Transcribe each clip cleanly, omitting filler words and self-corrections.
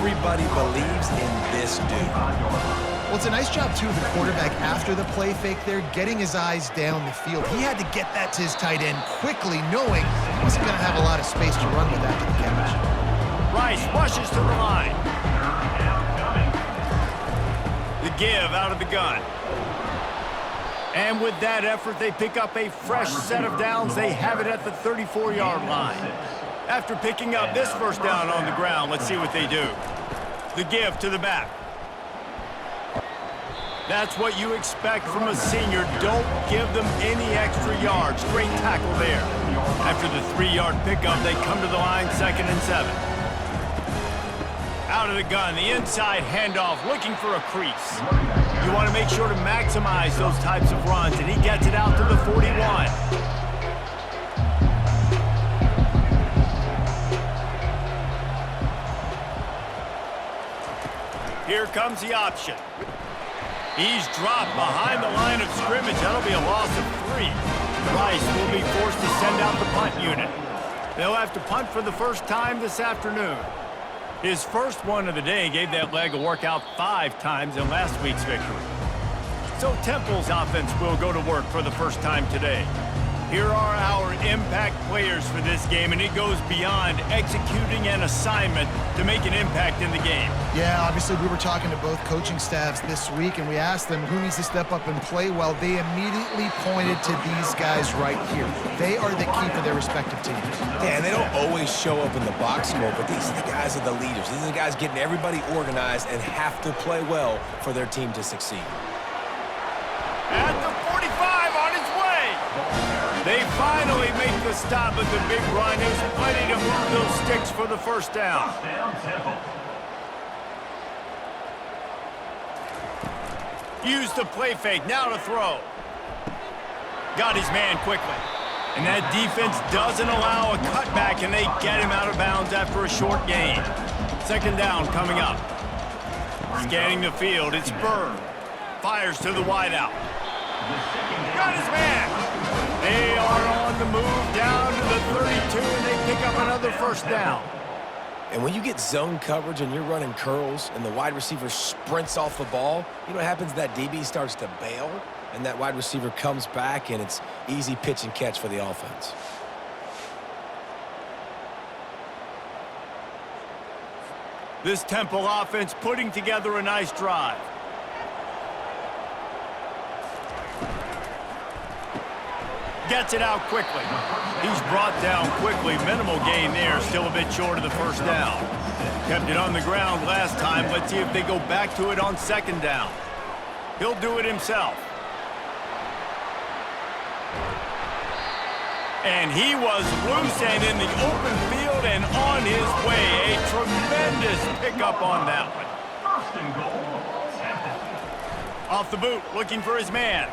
Everybody believes in this dude. Well, it's a nice job, too, of the quarterback after the play fake there, getting his eyes down the field. He had to get that to his tight end quickly, knowing he wasn't going to have a lot of space to run with after the catch. Rice rushes to the line. The give out of the gun. And with that effort, they pick up a fresh set of downs. They have it at the 34-yard line. After picking up this first down on the ground, let's see what they do. The give to the back. That's what you expect from a senior. Don't give them any extra yards. Great tackle there. After the 3-yard pickup, they come to the line, 2nd and 7. Out of the gun, the inside handoff, looking for a crease. You want to make sure to maximize those types of runs, and he gets it out to the 41. Here comes the option. He's dropped behind the line of scrimmage. That'll be a loss of 3. Rice will be forced to send out the punt unit. They'll have to punt for the first time this afternoon. His first one of the day gave that leg a workout 5 times in last week's victory. So Temple's offense will go to work for the first time today. Here are our impact players for this game, and it goes beyond executing an assignment to make an impact in the game. Yeah, obviously we were talking to both coaching staffs this week, and we asked them who needs to step up and play well. They immediately pointed to these guys right here. They are the key for their respective teams. Yeah, and they don't always show up in the box score, but these are the guys are the leaders. These are the guys getting everybody organized and have to play well for their team to succeed. At the 45 on its way. They finally make the stop at the big run. There's plenty to move those sticks for the first down. Use the play fake, now to throw. Got his man quickly. And that defense doesn't allow a cutback, and they get him out of bounds after a short gain. 2nd down coming up. Scanning the field, it's Bird. Fires to the wideout. Got his man. They are on the move down to the 32, and they pick up another first down. And when you get zone coverage and you're running curls and the wide receiver sprints off the ball, you know what happens? That DB starts to bail, and that wide receiver comes back, and it's easy pitch and catch for the offense. This Temple offense putting together a nice drive. Gets it out quickly. He's brought down quickly. Minimal gain there. Still a bit short of the first down. Kept it on the ground last time. Let's see if they go back to it on 2nd down. He'll do it himself. And he was loose and in the open field and on his way. A tremendous pickup on that one. Off the boot, looking for his man.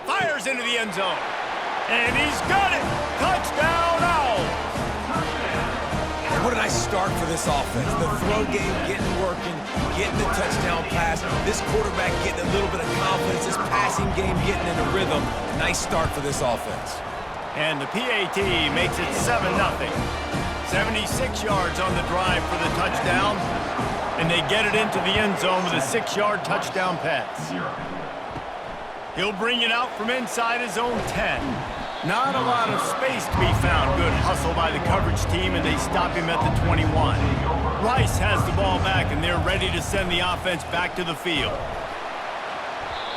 Fires into the end zone. And he's got it! Touchdown, Owls! What a nice start for this offense. The throw game getting working, getting the touchdown pass. This quarterback getting a little bit of confidence. This passing game getting in a rhythm. Nice start for this offense. And the PAT makes it 7-0. 76 yards on the drive for the touchdown. And they get it into the end zone with a 6-yard touchdown pass. He'll bring it out from inside his own 10. Not a lot of space to be found. Good hustle by the coverage team, and they stop him at the 21. Rice has the ball back, and they're ready to send the offense back to the field.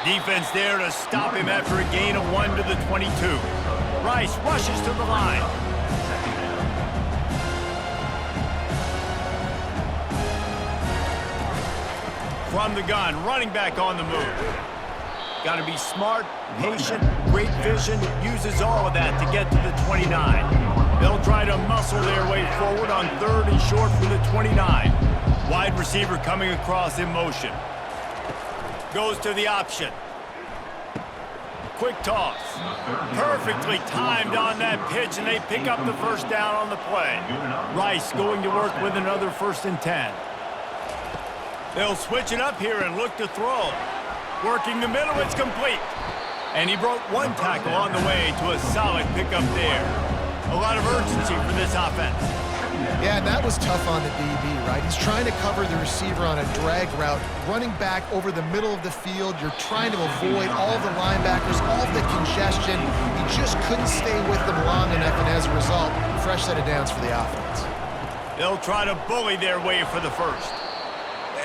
Defense there to stop him after a gain of 1 to the 22. Rice rushes to the line. From the gun, running back on the move. Got to be smart, patient, great vision, uses all of that to get to the 29. They'll try to muscle their way forward on 3rd and short from the 29. Wide receiver coming across in motion. Goes to the option. Quick toss. Perfectly timed on that pitch, and they pick up the first down on the play. Rice going to work with another 1st and 10. They'll switch it up here and look to throw. Working the middle, it's complete. And he broke 1 tackle on the way to a solid pickup there. A lot of urgency for this offense. Yeah, and that was tough on the DB, right? He's trying to cover the receiver on a drag route, running back over the middle of the field. You're trying to avoid all of the linebackers, all of the congestion. He just couldn't stay with them long enough, and as a result, fresh set of downs for the offense. They'll try to bully their way for the first.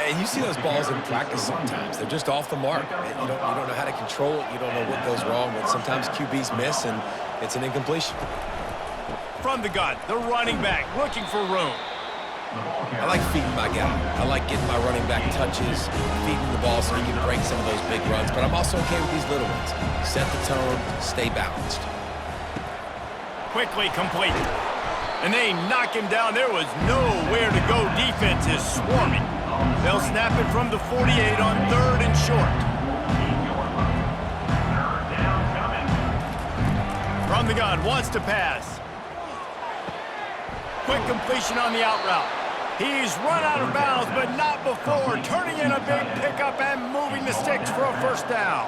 And you see those balls in practice sometimes. They're just off the mark. You don't know how to control it. You don't know what goes wrong, but sometimes QBs miss, and it's an incompletion. From the gun, the running back looking for room. I like feeding my guy. I like getting my running back touches, feeding the ball so he can break some of those big runs, but I'm also okay with these little ones. Set the tone, stay balanced. Quickly complete. And they knock him down. There was nowhere to go. Defense is swarming. They'll snap it from the 48 on 3rd and short. From the gun, wants to pass. Quick completion on the out route. He's run out of bounds, but not before turning in a big pickup and moving the sticks for a first down.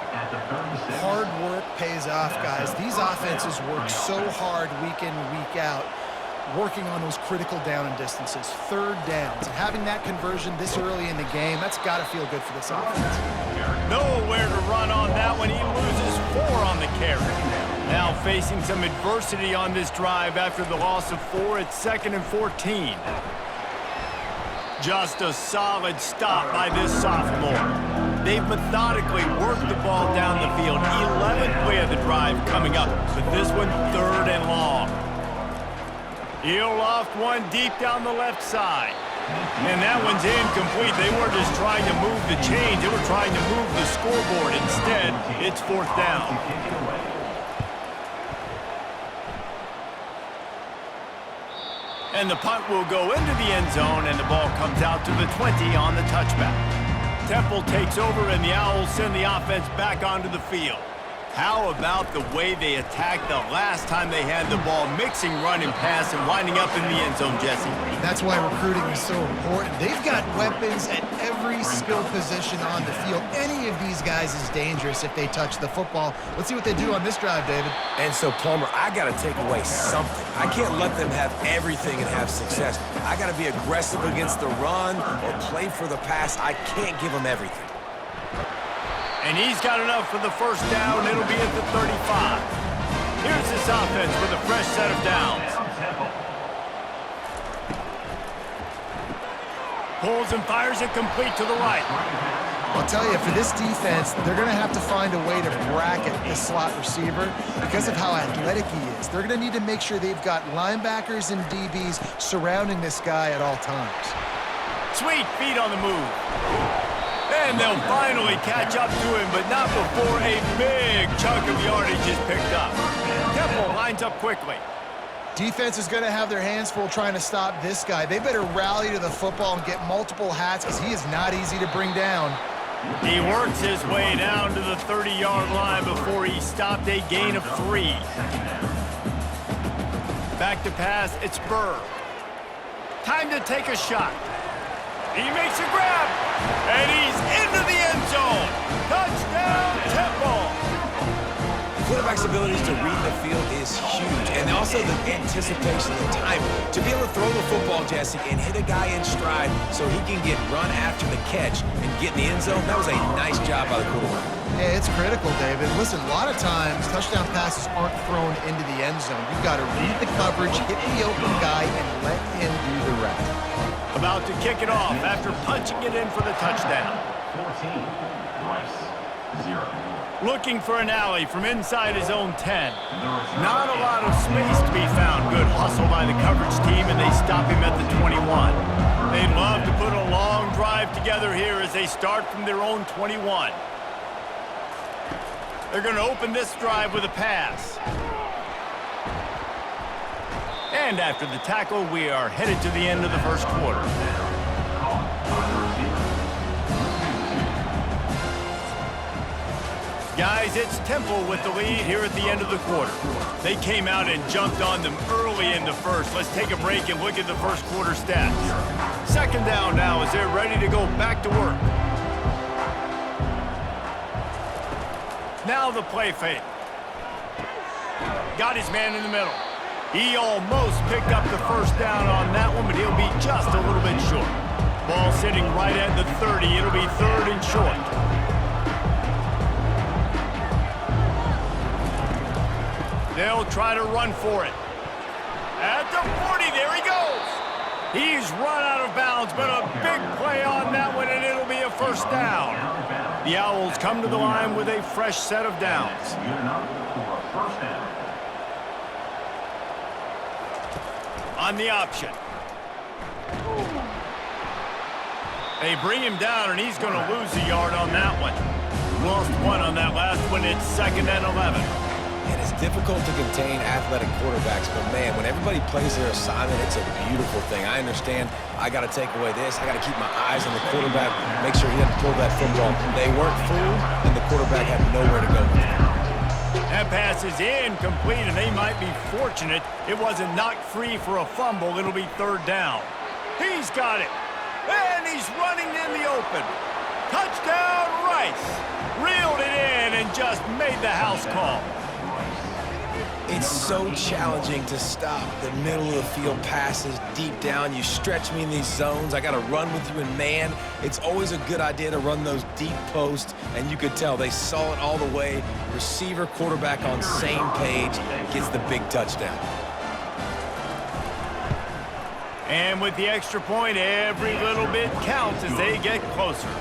Hard work pays off, guys. These offenses work so hard week in, week out, working on those critical down and distances, 3rd downs. And having that conversion this early in the game, that's got to feel good for this offense. Nowhere to run on that one. He loses 4 on the carry. Now facing some adversity on this drive after the loss of 4 at 2nd and 14. Just a solid stop by this sophomore. They've methodically worked the ball down the field. 11th play of the drive coming up, but this one 3rd and long. He'll loft one deep down the left side. And that one's incomplete. They weren't just trying to move the chains. They were trying to move the scoreboard. Instead, it's 4th down. And the punt will go into the end zone, and the ball comes out to the 20 on the touchback. Temple takes over, and the Owls send the offense back onto the field. How about the way they attacked the last time they had the ball, mixing run and pass and winding up in the end zone, Jesse? That's why recruiting is so important. They've got weapons at every skill position on the field. Any of these guys is dangerous if they touch the football. Let's see what they do on this drive, David. And so, Plummer, I got to take away something. I can't let them have everything and have success. I got to be aggressive against the run or play for the pass. I can't give them everything. And he's got enough for the first down. It'll be at the 35. Here's this offense with a fresh set of downs. Pulls and fires it complete to the right. I'll tell you, for this defense, they're going to have to find a way to bracket this slot receiver because of how athletic he is. They're going to need to make sure they've got linebackers and DBs surrounding this guy at all times. Sweet feet on the move. And they'll finally catch up to him, but not before a big chunk of yardage is picked up. Temple lines up quickly. Defense is going to have their hands full trying to stop this guy. They better rally to the football and get multiple hats because he is not easy to bring down. He works his way down to the 30-yard line before he stopped a gain of 3. Back to pass, it's Burr. Time to take a shot. He makes a grab, and he's into the end zone. Touchdown, Temple. Quarterback's abilities to read the field is huge, and also the anticipation, the time to be able to throw the football, Jesse, and hit a guy in stride so he can get run after the catch and get in the end zone. That was a nice job by the quarterback. Yeah, it's critical, David. Listen, a lot of times touchdown passes aren't thrown into the end zone. You've got to read the coverage, hit the open guy, and let him do the rest. About to kick it off after punching it in for the touchdown. 14, Rice, 0. Looking for an alley from inside his own 10. Not a lot of space to be found. Good hustle by the coverage team, and they stop him at the 21. They'd love to put a long drive together here as they start from their own 21. They're going to open this drive with a pass. And after the tackle, we are headed to the end of the first quarter. Guys, it's Temple with the lead here at the end of the quarter. They came out and jumped on them early in the first. Let's take a break and look at the first quarter stats. 2nd down now as they're ready to go back to work. Now the play fake. Got his man in the middle. He almost picked up the first down on that one, but he'll be just a little bit short. Ball sitting right at the 30. It'll be 3rd and short. They'll try to run for it. At the 40, there he goes. He's run out of bounds, but a big play on that one, and it'll be a first down. The Owls come to the line with a fresh set of downs. On the option. They bring him down, and he's going to lose a yard on that one. Lost 1 on that last one. It's 2nd and 11. And it's difficult to contain athletic quarterbacks, but man, when everybody plays their assignment, it's a beautiful thing. I understand I got to take away this. I got to keep my eyes on the quarterback, make sure he doesn't pull that football. They weren't fooled, and the quarterback had nowhere to go with it. That pass is incomplete, and they might be fortunate it wasn't knocked free for a fumble. It'll be 3rd down. He's got it, and he's running in the open. Touchdown, Rice. Reeled it in and just made the house call. It's so challenging to stop the middle of the field passes deep down. You stretch me in these zones. I got to run with you, and man, it's always a good idea to run those deep posts, and you could tell they saw it all the way. Receiver, quarterback on same page, gets the big touchdown. And with the extra point, every little bit counts as they get closer.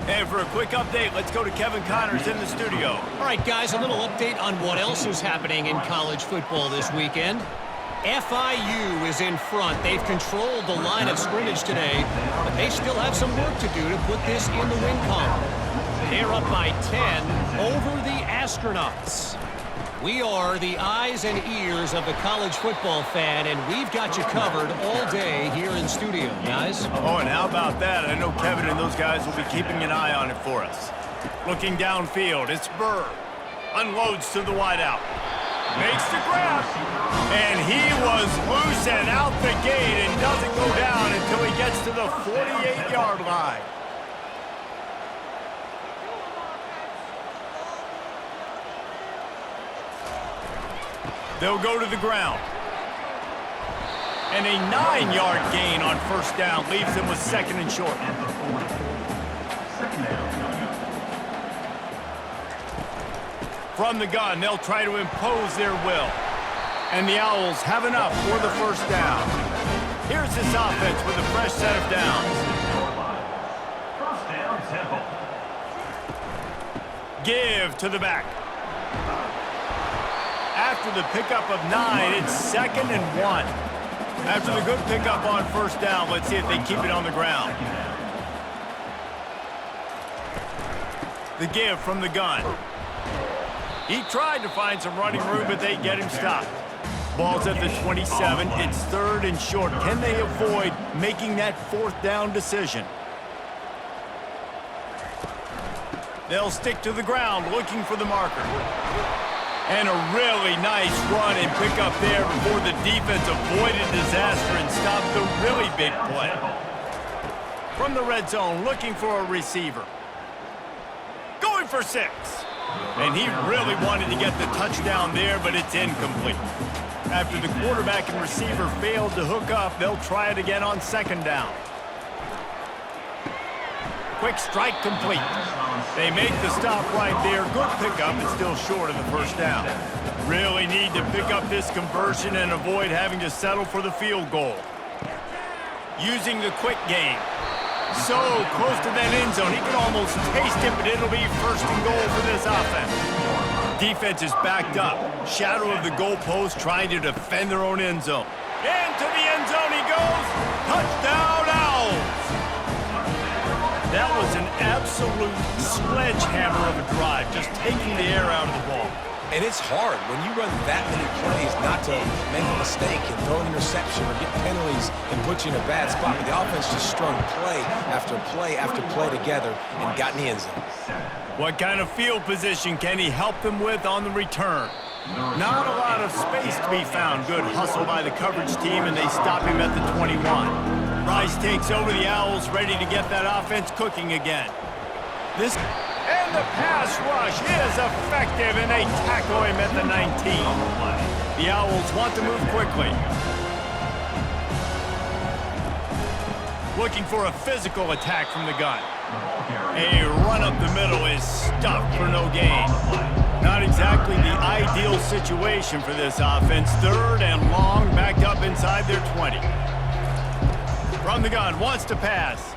And for a quick update, let's go to Kevin Connors in the studio. All right, guys, a little update on what else is happening in college football this weekend. FIU is in front. They've controlled the line of scrimmage today, but they still have some work to do to put this in the win column. They're up by 10 over the Astronauts. We are the eyes and ears of the college football fan, and we've got you covered all day here in studio, guys. Oh, and how about that? I know Kevin and those guys will be keeping an eye on it for us. Looking downfield, it's Burr. Unloads to the wideout. Makes the grab. And he was loose and out the gate and doesn't go down until he gets to the 48-yard line. They'll go to the ground. And a 9-yard gain on first down leaves them with 2nd and short. From the gun, they'll try to impose their will. And the Owls have enough for the first down. Here's this offense with a fresh set of downs. First down, Temple. Give to the back. After the pickup of 9, it's 2nd and 1. After the good pickup on first down, let's see if they keep it on the ground. The give from the gun. He tried to find some running room, but they get him stopped. Ball's at the 27. It's 3rd and short. Can they avoid making that 4th down decision? They'll stick to the ground looking for the marker. And a really nice run and pick up there before the defense avoided disaster and stopped the really big play. From the red zone, looking for a receiver. Going for 6. And he really wanted to get the touchdown there, but it's incomplete. After the quarterback and receiver failed to hook up, they'll try it again on 2nd down. Quick strike complete. They make the stop right there. Good pickup, but still short of the first down. Really need to pick up this conversion and avoid having to settle for the field goal. Using the quick game. So close to that end zone. He can almost taste it, but it'll be 1st and goal for this offense. Defense is backed up. Shadow of the goalpost trying to defend their own end zone. Into the end zone he goes. Touchdown, Owls. That was an absolute sledgehammer of a drive, just taking the air out of the ball. And it's hard when you run that many plays not to make a mistake and throw an interception or get penalties and put you in a bad spot. But the offense just strung play after play after play together and got in the end zone. What kind of field position can he help them with on the return? Not a lot of space to be found. Good hustle by the coverage team, and they stop him at the 21. Rice takes over the Owls, ready to get that offense cooking again. And the pass rush is effective, and they tackle him at the 19. The Owls want to move quickly. Looking for a physical attack from the gun. A run up the middle is stuffed for no gain. Not exactly the ideal situation for this offense. 3rd and long, backed up inside their 20. From the gun, wants to pass.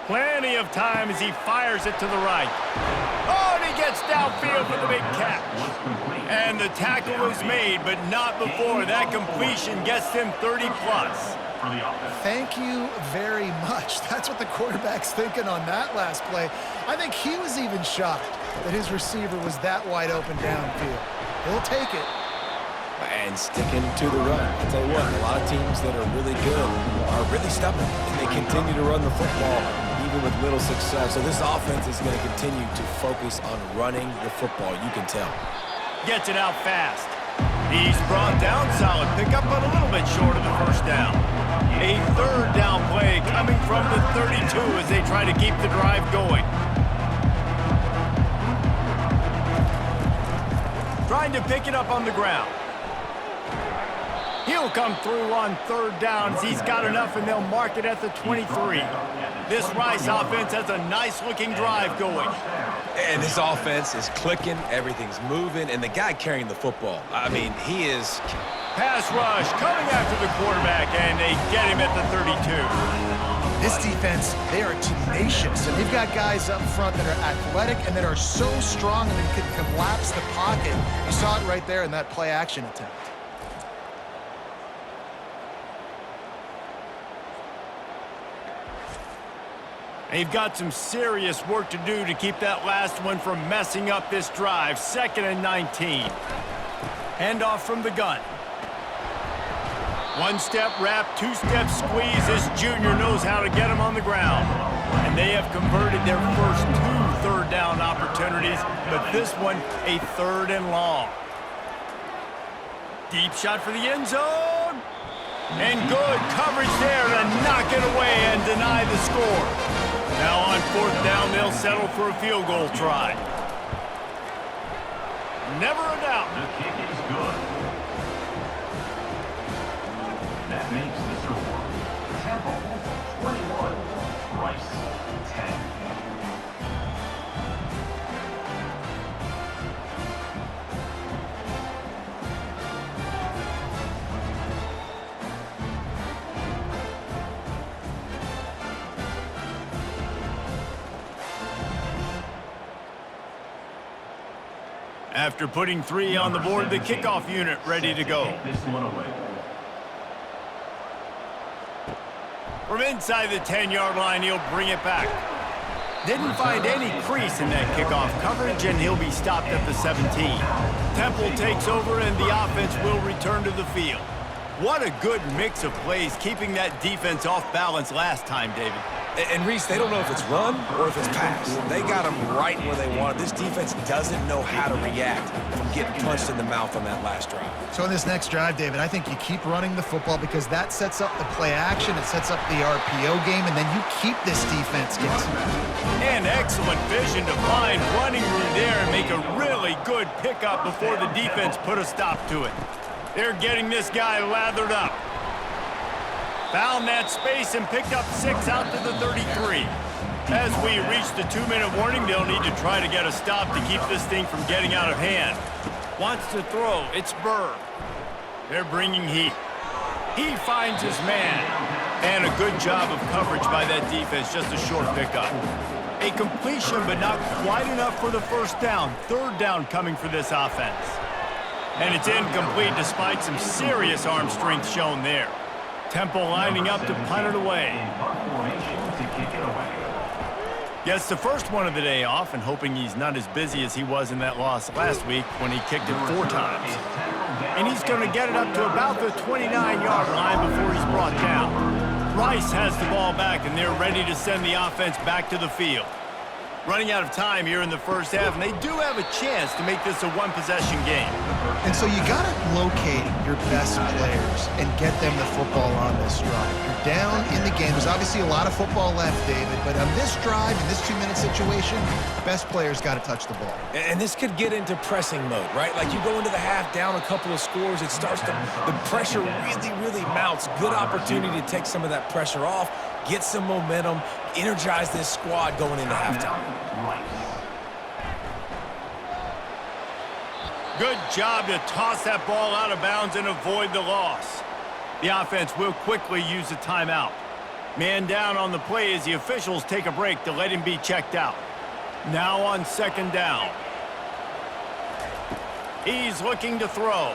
Plenty of time as he fires it to the right. Oh, and he gets downfield for the big catch. And the tackle is made, but not before that completion gets them 30-plus. Thank you very much. That's what the quarterback's thinking on that last play. I think he was even shocked that his receiver was that wide open downfield. He'll take it. And sticking to the run. I'll tell you what, a lot of teams that are really good are really stubborn, and they continue to run the football even with little success. So this offense is going to continue to focus on running the football, you can tell. Gets it out fast. He's brought down, solid pickup, but a little bit short of the first down. A 3rd down play coming from the 32 as they try to keep the drive going. Trying to pick it up on the ground. He'll come through on 3rd down as he's got enough, and they'll mark it at the 23. This Rice offense has a nice-looking drive going. And this offense is clicking, everything's moving, and the guy carrying the football, I mean, he is... Pass rush coming after the quarterback, and they get him at the 32. This defense, they are tenacious, and they've got guys up front that are athletic and that are so strong and that can collapse the pocket. You saw it right there in that play-action attempt. They've got some serious work to do to keep that last one from messing up this drive. 2nd and 19. Handoff from the gun. 1-step wrap, 2-step squeeze. This junior knows how to get him on the ground. And they have converted their first 2 3rd down opportunities, but this one a 3rd and long. Deep shot for the end zone. And good coverage there to knock it away and deny the score. Now on 4th down, they'll settle for a field goal try. Never a doubt. The kick is good. That makes the score. Temple, 21. Rice, 10. After putting 3 on the board, the kickoff unit ready to go. This one away. From inside the 10-yard line, he'll bring it back. Didn't find any crease in that kickoff coverage, and he'll be stopped at the 17. Temple takes over, and the offense will return to the field. What a good mix of plays, keeping that defense off balance last time, David. And Reese, they don't know if it's run or if it's pass. They got them right where they want it. This defense doesn't know how to react from getting punched in the mouth on that last drive. So in this next drive, David, I think you keep running the football because that sets up the play action, it sets up the RPO game, and then you keep this defense guessing. And excellent vision to find running room there and make a really good pickup before the defense put a stop to it. They're getting this guy lathered up. Found that space and picked up 6 out to the 33. As we reach the 2-minute warning, they'll need to try to get a stop to keep this thing from getting out of hand. Wants to throw. It's Burr. They're bringing heat. He finds his man. And a good job of coverage by that defense. Just a short pickup. A completion, but not quite enough for the first down. 3rd down coming for this offense. And it's incomplete despite some serious arm strength shown there. Temple lining up to punt it away. Gets the first one of the day off and hoping he's not as busy as he was in that loss last week when he kicked it 4 times. And he's going to get it up to about the 29-yard line before he's brought down. Rice has the ball back, and they're ready to send the offense back to the field. Running out of time here in the first half, and they do have a chance to make this a 1-possession game. And so you got to locate your best players and get them the football on this drive. You're down in the game. There's obviously a lot of football left, David, but on this drive, in this 2-minute situation, best players got to touch the ball. And this could get into pressing mode, right? Like you go into the half down a couple of scores, it starts to, the pressure really mounts. Good opportunity to take some of that pressure off, get some momentum, energize this squad going into halftime. Good job to toss that ball out of bounds and avoid the loss. The offense will quickly use a timeout. Man down on the play as the officials take a break to let him be checked out. Now on second down. He's looking to throw.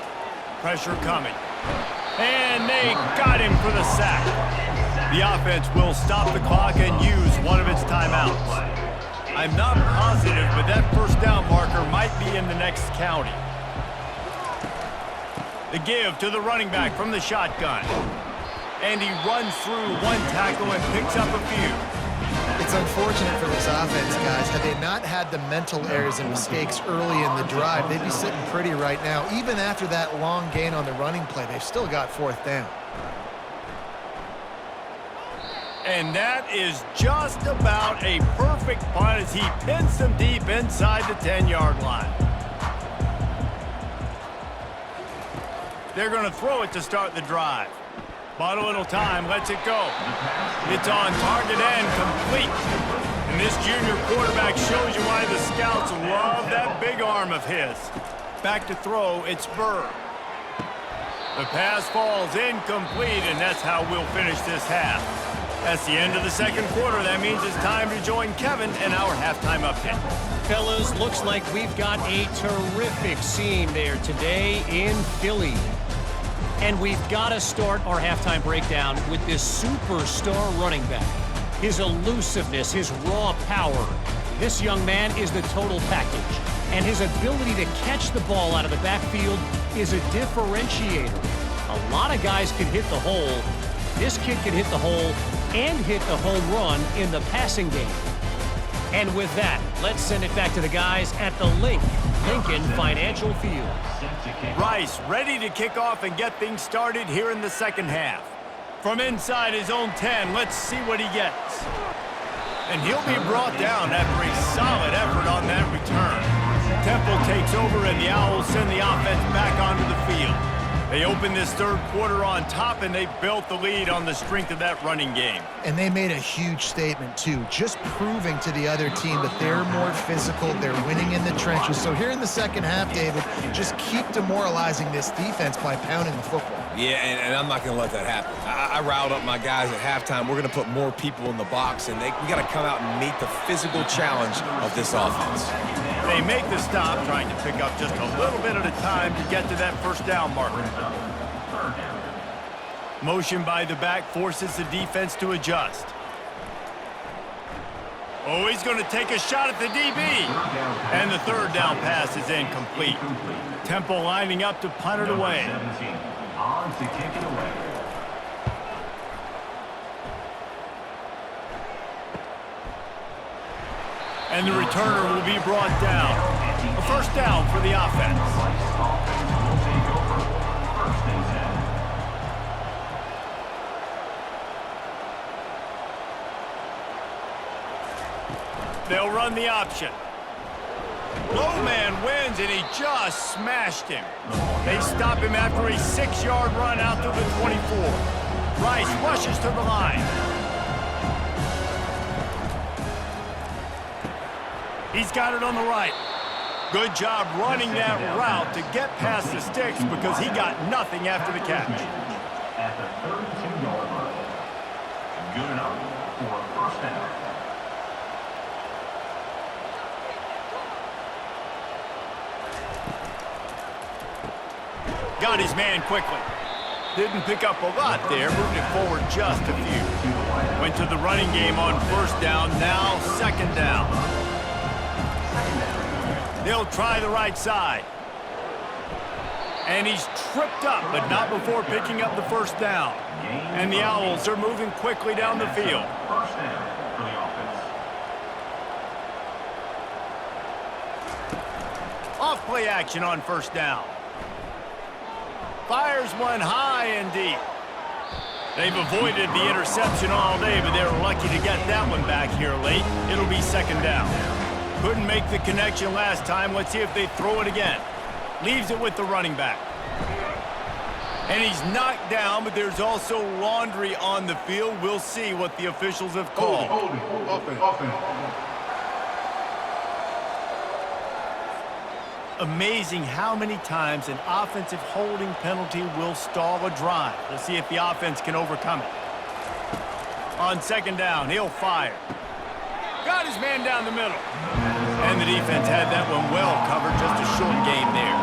Pressure coming. And they got him for the sack. The offense will stop the clock and use one of its timeouts. I'm not positive, but that first down marker might be in the next county. The give to the running back from the shotgun. And he runs through one tackle and picks up a few. It's unfortunate for this offense, guys. Had they not had the mental errors and mistakes early in the drive, they'd be sitting pretty right now. Even after that long gain on the running play, they've still got fourth down. And that is just about a perfect punt as he pins them deep inside the 10-yard line. They're going to throw it to start the drive. But a little time, lets it go. It's on target and complete. And this junior quarterback shows you why the scouts love that big arm of his. Back to throw, it's Burr. The pass falls incomplete, and that's how we'll finish this half. That's the end of the second quarter. That means it's time to join Kevin and our halftime update. Fellas, looks like we've got a terrific scene there today in Philly. And we've got to start our halftime breakdown with this superstar running back. His elusiveness, his raw power. This young man is the total package. And his ability to catch the ball out of the backfield is a differentiator. A lot of guys can hit the hole. This kid can hit the hole and hit the home run in the passing game. And with that, let's send it back to the guys at the Lincoln Financial Field. Rice ready to kick off and get things started here in the second half. From inside his own 10, let's see what he gets. And he'll be brought down after a solid effort on that return. Temple takes over and the Owls send the offense back onto the field. They opened this third quarter on top, and they built the lead on the strength of that running game. And they made a huge statement, too, just proving to the other team that they're more physical, they're winning in the trenches. So here in the second half, David, just keep demoralizing this defense by pounding the football. Yeah, and I'm not going to let that happen. I riled up my guys at halftime. We're going to put more people in the box, and we got to come out and meet the physical challenge of this offense. They make the stop, trying to pick up just a little bit at a time to get to that first down marker. Motion by the back forces the defense to adjust. Oh, he's going to take a shot at the DB. And the third down pass is incomplete. Temple lining up to punt it away. On to kick it away. And the returner will be brought down. A first down for the offense. Will take over. First and 10. They'll run the option. Low man wins, and he just smashed him. They stop him after a 6-yard run out to the 24. Rice rushes to the line. He's got it on the right. Good job running that route to get past the sticks because he got nothing after the catch. At the 32-yard line. Good enough for a first down. Got his man quickly. Didn't pick up a lot there, moved it forward just a few. Went to the running game on first down, now second down. They'll try the right side. And he's tripped up, but not before picking up the first down. And the Owls are moving quickly down the field. First down for the offense. Off play action on first down. Fires one high and deep. They've avoided the interception all day, but they're lucky to get that one back here late. It'll be second down. Couldn't make the connection last time. Let's see if they throw it again. Leaves it with the running back. And he's knocked down, but there's also laundry on the field. We'll see what the officials have called. Amazing how many times an offensive holding penalty will stall a drive. We'll see if the offense can overcome it. On second down, he'll fire. Got his man down the middle. And the defense had that one well covered, just a short game there.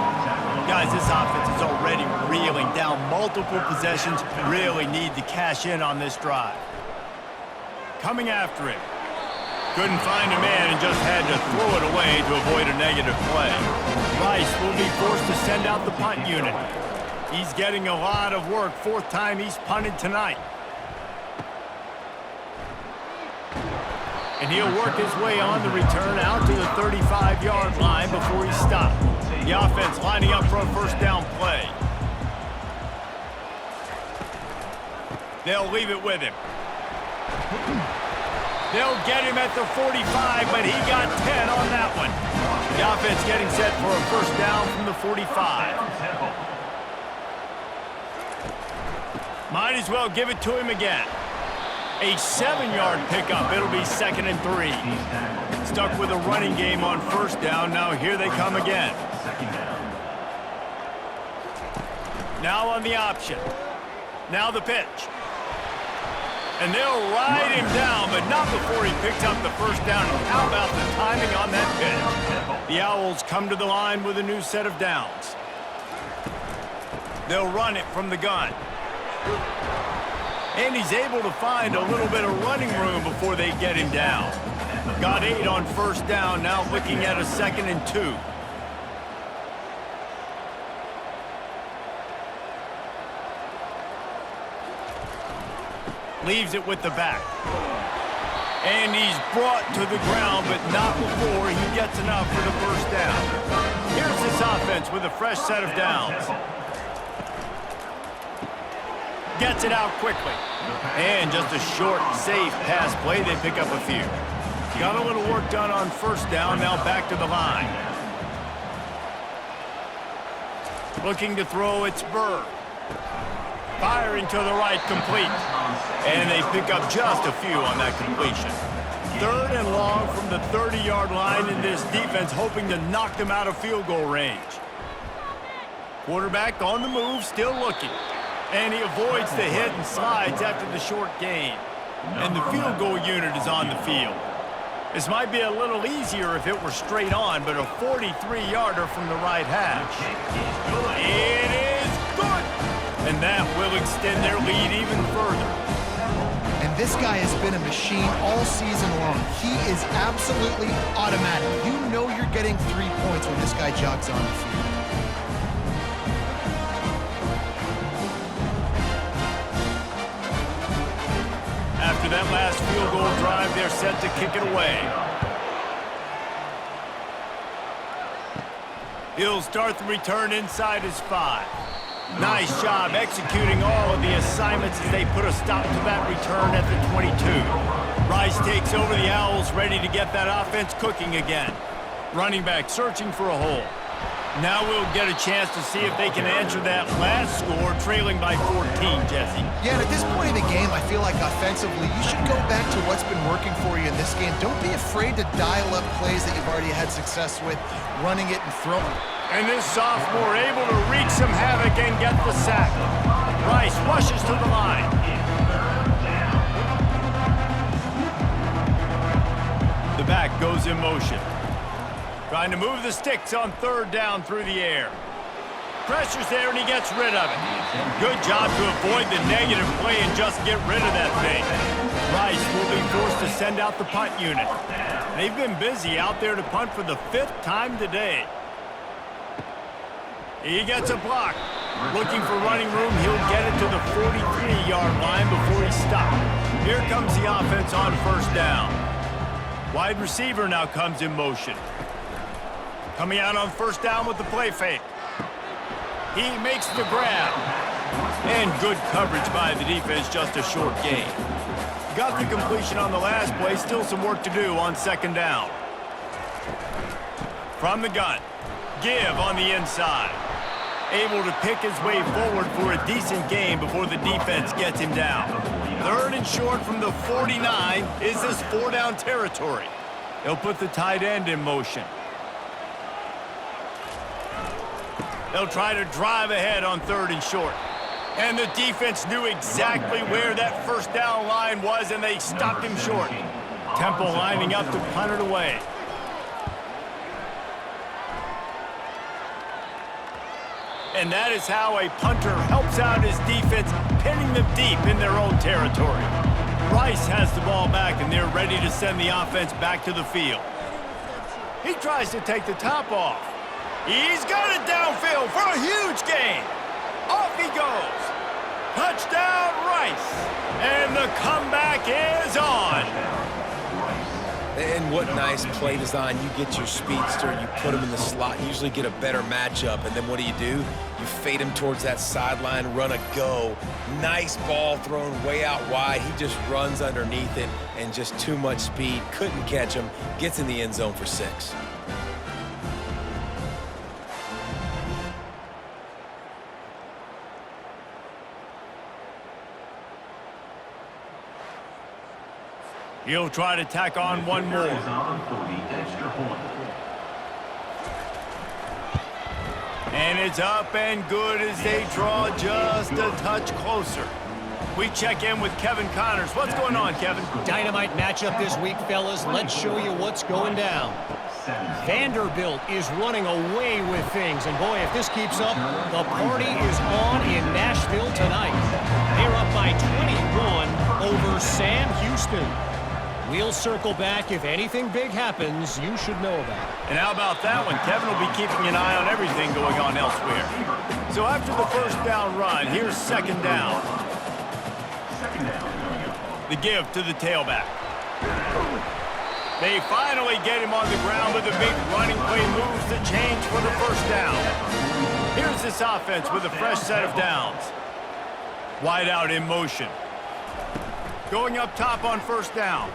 Guys, this offense is already reeling down multiple possessions. Really need to cash in on this drive. Coming after it. Couldn't find a man and just had to throw it away to avoid a negative play. Rice will be forced to send out the punt unit. He's getting a lot of work. Fourth time he's punted tonight. And he'll work his way on the return out to the 35-yard line before he's stopped. The offense lining up for a first down play. They'll leave it with him. They'll get him at the 45, but he got 10 on that one. The offense getting set for a first down from the 45. Might as well give it to him again. A 7-yard pickup. It'll be 2nd and 3. Stuck with a running game on first down. Now here they come again. Now on the option. Now the pitch. And they'll ride him down, but not before he picks up the first down. And how about the timing on that pitch? The Owls come to the line with a new set of downs. They'll run it from the gun. And he's able to find a little bit of running room before they get him down. Got 8 on first down, now looking at a 2nd and 2. Leaves it with the back. And he's brought to the ground, but not before he gets enough for the first down. Here's this offense with a fresh set of downs. Gets it out quickly. And just a short, safe pass play. They pick up a few. Got a little work done on first down, now back to the line. Looking to throw, it's Bird. Firing to the right, complete. And they pick up just a few on that completion. 3rd and long from the 30-yard line, in this defense hoping to knock them out of field goal range. Quarterback on the move, still looking. And he avoids the hit and slides after the short gain. And the field goal unit is on the field. This might be a little easier if it were straight on, but a 43-yarder from the right hash. It is good! And that will extend their lead even further. And this guy has been a machine all season long. He is absolutely automatic. You know you're getting 3 points when this guy jogs on the field. After that last field goal drive, they're set to kick it away. He'll start the return inside his 5. Nice job executing all of the assignments as they put a stop to that return at the 22. Rice takes over the Owls, ready to get that offense cooking again. Running back searching for a hole. Now we'll get a chance to see if they can answer that last score, trailing by 14, Jesse. Yeah, and at this point in the game, I feel like offensively, you should go back to what's been working for you in this game. Don't be afraid to dial up plays that you've already had success with, running it and throwing. And this sophomore able to wreak some havoc and get the sack. Rice rushes to the line. The back goes in motion. Trying to move the sticks on 3rd down through the air. Pressure's there and he gets rid of it. Good job to avoid the negative play and just get rid of that thing. Rice will be forced to send out the punt unit. They've been busy out there to punt for the 5th time today. He gets a block. Looking for running room, he'll get it to the 43-yard line before he's stopped. Here comes the offense on first down. Wide receiver now comes in motion. Coming out on first down with the play fake. He makes the grab. And good coverage by the defense, just a short gain. Got the completion on the last play, still some work to do on second down. From the gun, give on the inside. Able to pick his way forward for a decent gain before the defense gets him down. Third and short from the 49 is this four-down territory. He'll put the tight end in motion. They'll try to drive ahead on third and short. And the defense knew exactly where that first down line was, and they stopped him short. Temple lining up to punt it away. And that is how a punter helps out his defense, pinning them deep in their own territory. Rice has the ball back, and they're ready to send the offense back to the field. He tries to take the top off. He's got it downfield for a huge gain. Off he goes. Touchdown, Rice. And the comeback is on. And what nice play design. You get your speedster, you put him in the slot, you usually get a better matchup. And then what do? You fade him towards that sideline, run a go. Nice ball thrown way out wide. He just runs underneath it and just too much speed. Couldn't catch him. Gets in the end zone for 6. He'll try to tack on one more. And it's up and good as they draw just a touch closer. We check in with Kevin Connors. What's going on, Kevin? Dynamite matchup this week, fellas. Let's show you what's going down. Vanderbilt is running away with things. And boy, if this keeps up, the party is on in Nashville tonight. They're up by 21 over Sam Houston. We'll circle back. If anything big happens, you should know about it. And how about that one? Kevin will be keeping an eye on everything going on elsewhere. So after the first down run, here's second down. The give to the tailback. They finally get him on the ground with a big running play, moves the change for the first down. Here's this offense with a fresh set of downs. Wide out in motion. Going up top on first down.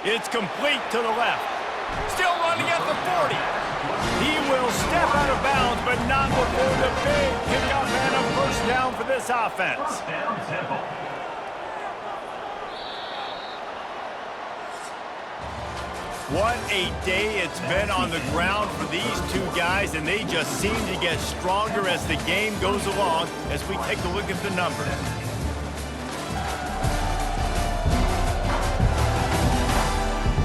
It's complete to the left. Still running at the 40. He will step out of bounds, but not before the big pickup and a first down for this offense. What a day it's been on the ground for these two guys, and they just seem to get stronger as the game goes along as we take a look at the numbers.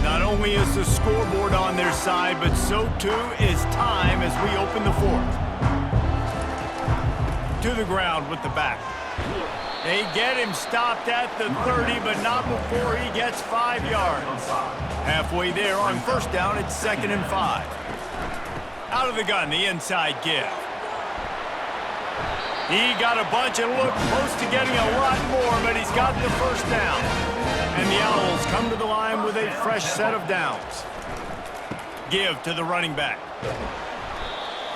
Not only is the scoreboard on their side, but so too is time as we open the fourth. To the ground with the back. They get him stopped at the 30, but not before he gets 5 yards. Halfway there on first down, it's 2nd and 5. Out of the gun, the inside give. He got a bunch and looked close to getting a lot more, but he's got the first down. And the Owls come to the line with a fresh set of downs. Give to the running back.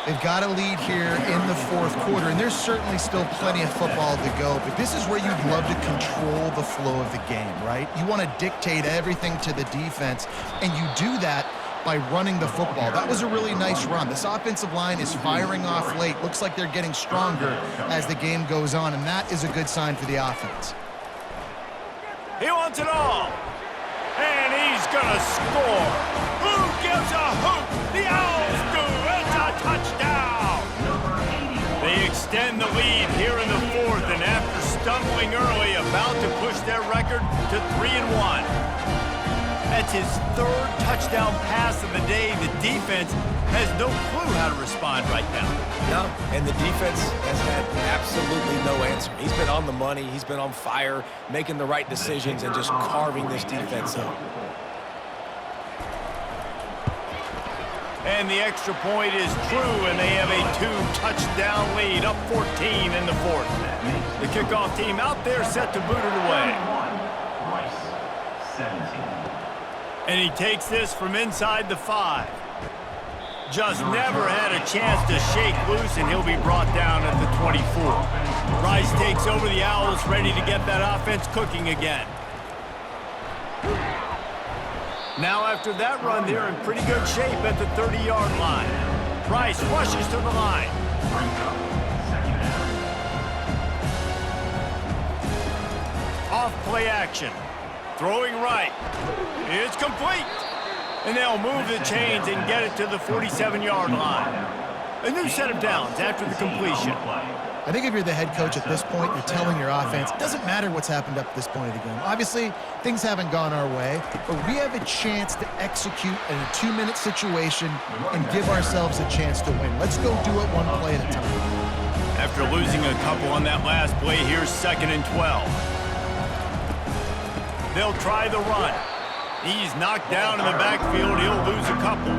They've got a lead here in the fourth quarter, and there's certainly still plenty of football to go, but this is where you'd love to control the flow of the game, right? You want to dictate everything to the defense, and you do that by running the football. That was a really nice run. This offensive line is firing off late. Looks like they're getting stronger as the game goes on, and that is a good sign for the offense. He wants it all, and he's gonna score. Who gives a hoot? The Owls do. It's a touchdown. They extend the lead here in the fourth, and after stumbling early, about to push their record to 3-1. That's his third touchdown pass of the day. The defense has no clue how to respond right now. No, and the defense has had absolutely no answer. He's been on the money. He's been on fire, making the right decisions and just carving this defense up. And the extra point is true, and they have a 2-touchdown lead, up 14 in the fourth. The kickoff team out there set to boot it away. And he takes this from inside the 5. Just never had a chance to shake loose, and he'll be brought down at the 24. Rice takes over the Owls, ready to get that offense cooking again. Now after that run, they're in pretty good shape at the 30-yard line. Rice rushes to the line. Off play action. Throwing right. It's complete. And they'll move the chains and get it to the 47-yard line. A new set of downs after the completion. I think if you're the head coach at this point, you're telling your offense, it doesn't matter what's happened up to this point of the game. Obviously, things haven't gone our way, but we have a chance to execute in a 2-minute situation and give ourselves a chance to win. Let's go do it one play at a time. After losing a couple on that last play, here's 2nd and 12. They'll try the run. He's knocked down in the backfield. He'll lose a couple.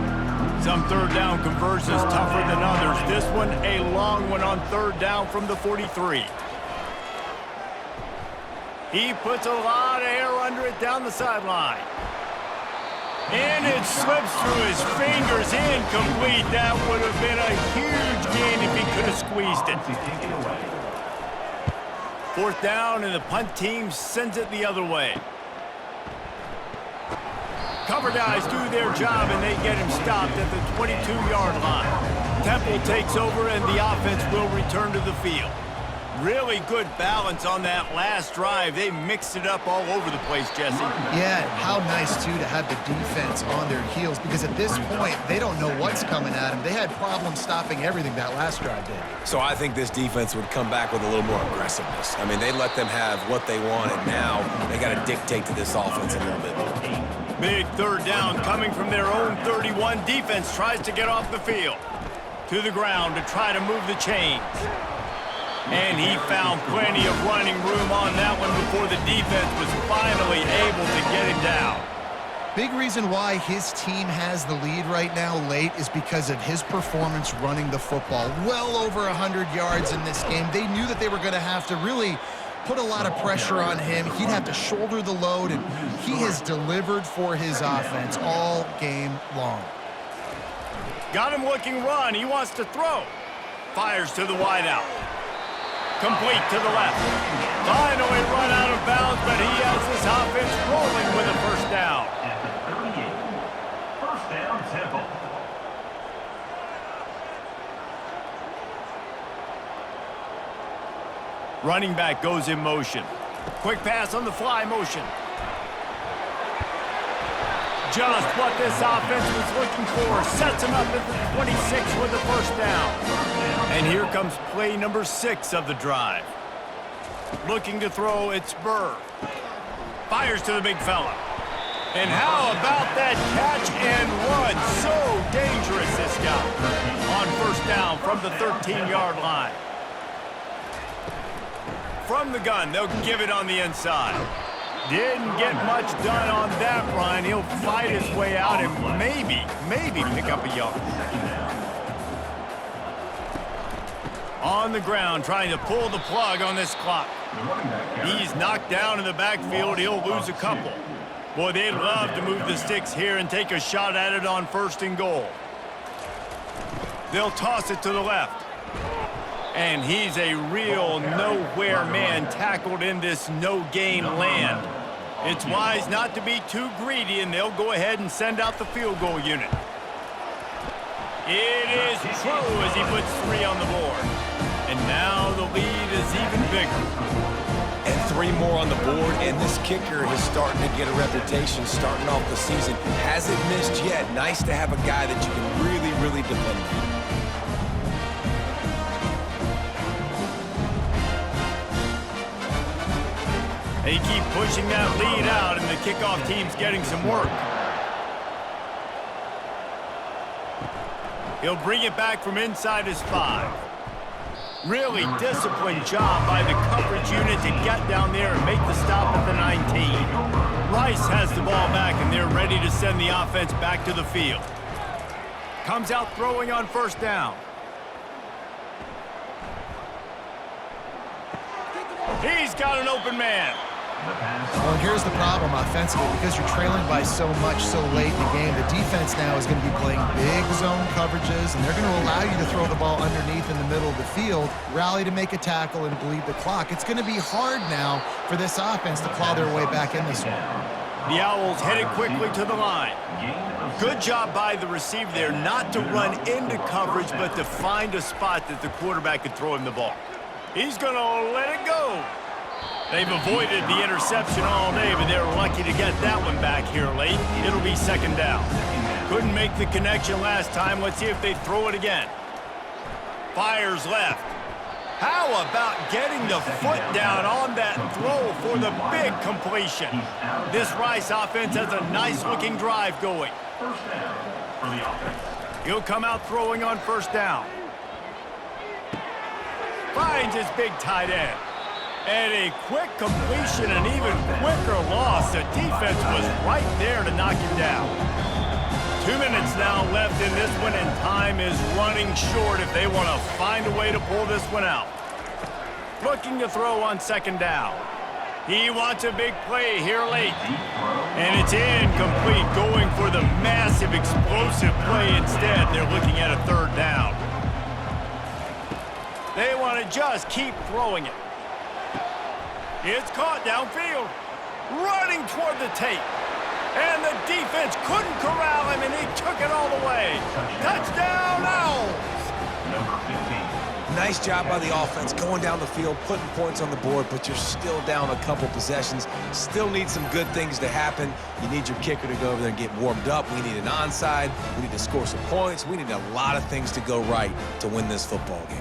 Some third down conversions tougher than others. This one, a long one on 3rd down from the 43. He puts a lot of air under it down the sideline. And it slips through his fingers, incomplete. That would have been a huge gain if he could have squeezed it. 4th down, and the punt team sends it the other way. Cover guys do their job, and they get him stopped at the 22-yard line. Temple takes over, and the offense will return to the field. Really good balance on that last drive. They mixed it up all over the place, Jesse. Yeah, how nice, too, to have the defense on their heels, because at this point, they don't know what's coming at them. They had problems stopping everything that last drive did. So I think this defense would come back with a little more aggressiveness. I mean, they let them have what they wanted. Now they got to dictate to this offense a little bit more. Big 3rd down coming from their own 31. Defense tries to get off the field. To the ground to try to move the chains. And he found plenty of running room on that one before the defense was finally able to get him down. Big reason why his team has the lead right now late is because of his performance running the football. Well over 100 yards in this game. They knew that they were going to have to really put a lot of pressure on him. He'd have to shoulder the load, and he has delivered for his offense all game long. Got him looking run. He wants to throw. Fires to the wideout. Complete to the left. Finally run out of bounds, but he has this offense rolling with a 1st down. At the 38. 1st down, Temple. Running back goes in motion. Quick pass on the fly motion. Just what this offense was looking for. Sets him up at the 26 with the 1st down. And here comes play number 6 of the drive. Looking to throw, it's Burr. Fires to the big fella. And how about that catch and run? So dangerous, this guy. On 1st down from the 13-yard line. From the gun, they'll give it on the inside. Didn't get much done on that run. He'll fight his way out and maybe pick up a yard. On the ground, trying to pull the plug on this clock. He's knocked down in the backfield. He'll lose a couple. Boy, they'd love to move the sticks here and take a shot at it on 1st and goal. They'll toss it to the left. And he's a real nowhere man tackled in this no-gain land. It's wise not to be too greedy, and they'll go ahead and send out the field goal unit. It is true as he puts 3 on the board. And now the lead is even bigger. And 3 more on the board, and this kicker is starting to get a reputation starting off the season. Hasn't missed yet. Nice to have a guy that you can really depend on. They keep pushing that lead out, and the kickoff team's getting some work. He'll bring it back from inside his 5. Really disciplined job by the coverage unit to get down there and make the stop at the 19. Rice has the ball back, and they're ready to send the offense back to the field. Comes out throwing on 1st down. He's got an open man. Well, and here's the problem offensively. Because you're trailing by so much so late in the game, the defense now is going to be playing big zone coverages, and they're going to allow you to throw the ball underneath in the middle of the field, rally to make a tackle, and bleed the clock. It's going to be hard now for this offense to claw their way back in this one. The Owls headed quickly to the line. Good job by the receiver there not to run into coverage, but to find a spot that the quarterback could throw him the ball. He's going to let it go. They've avoided the interception all day, but they're lucky to get that one back here late. It'll be second down. Couldn't make the connection last time. Let's see if they throw it again. Fires left. How about getting the foot down on that throw for the big completion? This Rice offense has a nice-looking drive going. First down for the offense. He'll come out throwing on first down. Finds his big tight end. And a quick completion, an even quicker loss. The defense was right there to knock him down. 2 minutes now left in this one, and time is running short if they want to find a way to pull this one out. Looking to throw on second down. He wants a big play here late. And it's incomplete, going for the massive explosive play instead. They're looking at a third down. They want to just keep throwing it. It's caught downfield. Running toward the tape. And the defense couldn't corral him, and he took it all the way. Touchdown, Owls! Number 15. Nice job by the offense going down the field, putting points on the board, but you're still down a couple possessions. Still need some good things to happen. You need your kicker to go over there and get warmed up. We need an onside. We need to score some points. We need a lot of things to go right to win this football game.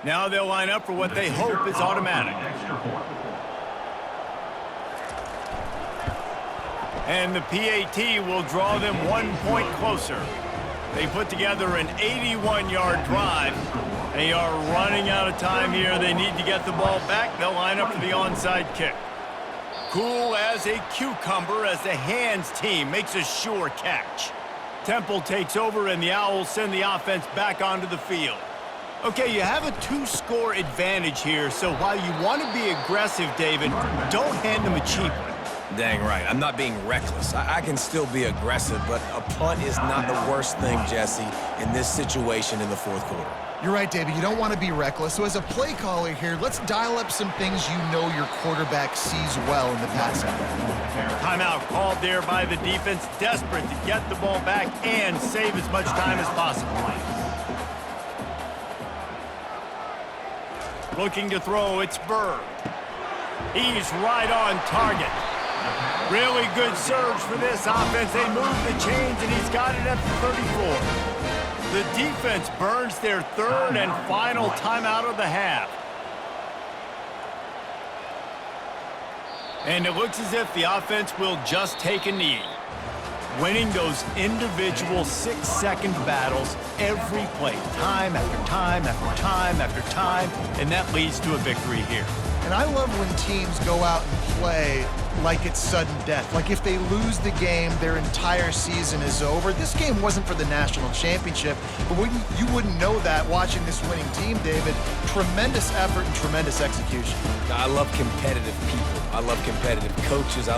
Now they'll line up for what they hope is automatic. And the PAT will draw them 1 point closer. They put together an 81-yard drive. They are running out of time here. They need to get the ball back. They'll line up for the onside kick. Cool as a cucumber as the hands team makes a sure catch. Temple takes over, and the Owls send the offense back onto the field. Okay, you have a 2-score advantage here, so while you want to be aggressive, David, don't hand them a cheap one. Dang right. I'm not being reckless. I can still be aggressive, but a punt is not the worst thing, Jesse, in this situation in the fourth quarter. You're right, David. You don't want to be reckless. So as a play caller here, let's dial up some things you know your quarterback sees well in the passing game. Timeout called there by the defense, desperate to get the ball back and save as much time as possible. Looking to throw, it's Burr. He's right on target. Really good surge for this offense. They move the chains, and he's got it at the 34. The defense burns their third and final timeout of the half. And it looks as if the offense will just take a knee. Winning those individual 6-second battles every play, time after time after time after time, and that leads to a victory here. And I love when teams go out and play like it's sudden death. Like if they lose the game, their entire season is over. This game wasn't for the national championship, but you wouldn't know that watching this winning team, David. Tremendous effort and tremendous execution. I love competitive people. I love competitive coaches.